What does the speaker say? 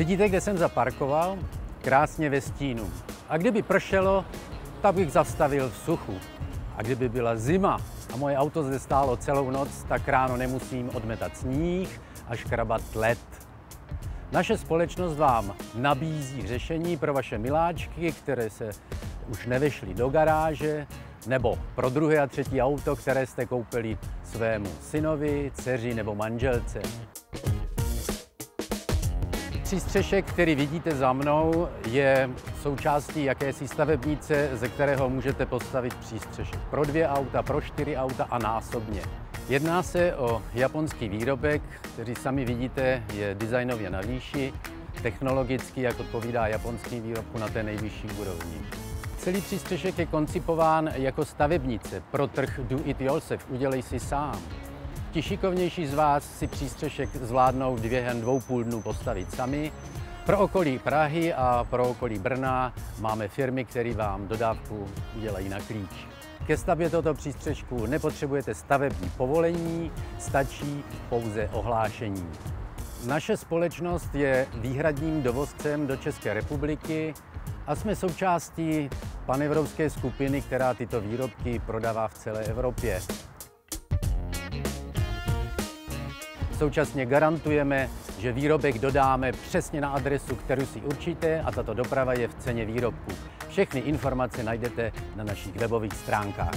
Vidíte, kde jsem zaparkoval? Krásně ve stínu. A kdyby pršelo, tak bych zastavil v suchu. A kdyby byla zima a moje auto zde stálo celou noc, tak ráno nemusím odmetat sníh a škrabat led. Naše společnost vám nabízí řešení pro vaše miláčky, které se už nevešly do garáže, nebo pro druhé a třetí auto, které jste koupili svému synovi, dceři nebo manželce. Přístřešek, který vidíte za mnou, je součástí jakési stavebnice, ze kterého můžete postavit přístřešek pro 2 auta, pro 4 auta a násobně. Jedná se o japonský výrobek, který sami vidíte, je designově na výši, technologicky, jak odpovídá japonským výrobku, na té nejvyšší úrovni. Celý přístřešek je koncipován jako stavebnice pro trh do it yourself, udělej si sám. Ti šikovnější z vás si přístřešek zvládnou během 2,5 dnů postavit sami. Pro okolí Prahy a pro okolí Brna máme firmy, které vám dodávku udělají na klíč. Ke stavbě tohoto přístřešku nepotřebujete stavební povolení, stačí pouze ohlášení. Naše společnost je výhradním dovozcem do České republiky a jsme součástí panevropské skupiny, která tyto výrobky prodává v celé Evropě. Současně garantujeme, že výrobek dodáme přesně na adresu, kterou si určíte, a tato doprava je v ceně výrobku. Všechny informace najdete na našich webových stránkách.